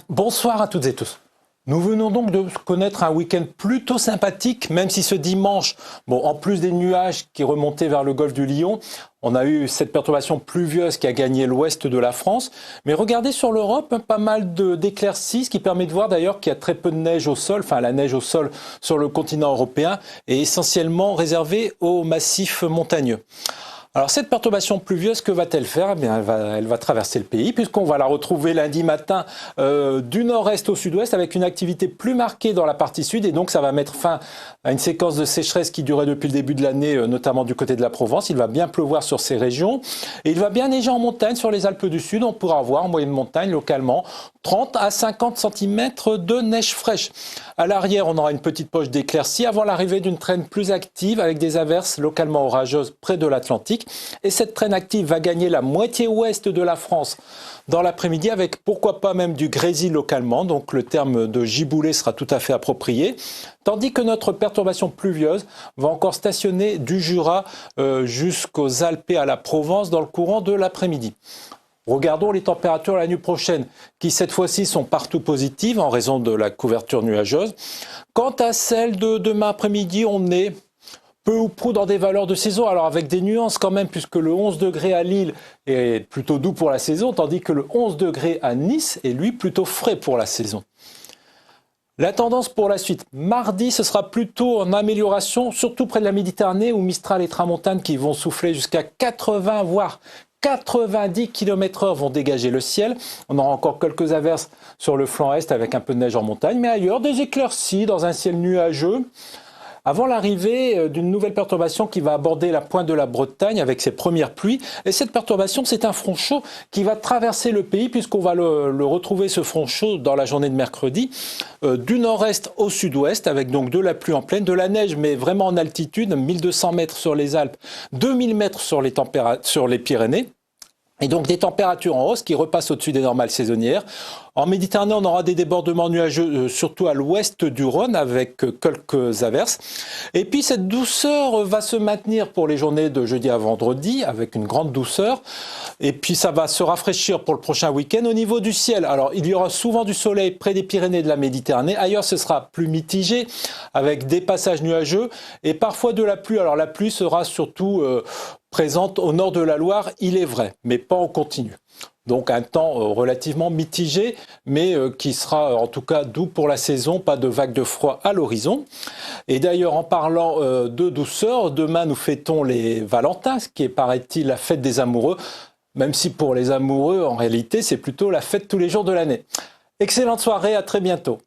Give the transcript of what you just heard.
Bonsoir à toutes et tous. Nous venons donc de connaître un week-end plutôt sympathique, même si ce dimanche, en plus des nuages qui remontaient vers le golfe du Lion, on a eu cette perturbation pluvieuse qui a gagné l'ouest de la France. Mais regardez sur l'Europe, pas mal d'éclaircies, ce qui permet de voir d'ailleurs qu'il y a très peu de neige au sol, enfin la neige au sol sur le continent européen est essentiellement réservée aux massifs montagneux. Alors cette perturbation pluvieuse, que va-t-elle faire? Eh bien, elle va traverser le pays puisqu'on va la retrouver lundi matin du nord-est au sud-ouest avec une activité plus marquée dans la partie sud et donc ça va mettre fin à une séquence de sécheresse qui durait depuis le début de l'année, notamment du côté de la Provence. Il va bien pleuvoir sur ces régions et il va bien neiger en montagne sur les Alpes du Sud. On pourra avoir en moyenne montagne localement 30 à 50 cm de neige fraîche. À l'arrière, on aura une petite poche d'éclaircies avant l'arrivée d'une traîne plus active avec des averses localement orageuses près de l'Atlantique. Et cette traîne active va gagner la moitié ouest de la France dans l'après-midi avec pourquoi pas même du grésil localement. Donc le terme de giboulée sera tout à fait approprié. Tandis que notre perturbation pluvieuse va encore stationner du Jura jusqu'aux Alpes et à la Provence dans le courant de l'après-midi. Regardons les températures la nuit prochaine, qui cette fois-ci sont partout positives en raison de la couverture nuageuse. Quant à celle de demain après-midi, on est peu ou prou dans des valeurs de saison, alors avec des nuances quand même, puisque le 11 degrés à Lille est plutôt doux pour la saison, tandis que le 11 degrés à Nice est lui plutôt frais pour la saison. La tendance pour la suite, mardi, ce sera plutôt en amélioration, surtout près de la Méditerranée, où Mistral et Tramontane qui vont souffler jusqu'à 80 voire 90 km/h vont dégager le ciel. On aura encore quelques averses sur le flanc est avec un peu de neige en montagne, mais ailleurs, des éclaircies dans un ciel nuageux. Avant l'arrivée d'une nouvelle perturbation qui va aborder la pointe de la Bretagne avec ses premières pluies. Et cette perturbation, c'est un front chaud qui va traverser le pays puisqu'on va le retrouver, ce front chaud, dans la journée de mercredi, du nord-est au sud-ouest avec donc de la pluie en pleine, de la neige mais vraiment en altitude, 1200 mètres sur les Alpes, 2000 mètres sur les Pyrénées. Et donc des températures en hausse qui repassent au-dessus des normales saisonnières. En Méditerranée, on aura des débordements nuageux, surtout à l'ouest du Rhône, avec quelques averses. Et puis cette douceur va se maintenir pour les journées de jeudi à vendredi, avec une grande douceur. Et puis ça va se rafraîchir pour le prochain week-end. Au niveau du ciel, alors il y aura souvent du soleil près des Pyrénées et de la Méditerranée. Ailleurs, ce sera plus mitigé, avec des passages nuageux et parfois de la pluie. Alors la pluie sera surtout présente au nord de la Loire, il est vrai, mais pas en continu. Donc un temps relativement mitigé, mais qui sera en tout cas doux pour la saison, pas de vague de froid à l'horizon. Et d'ailleurs, en parlant de douceur, demain nous fêtons les Valentins, ce qui est, paraît-il, la fête des amoureux, même si pour les amoureux, en réalité, c'est plutôt la fête tous les jours de l'année. Excellente soirée, à très bientôt.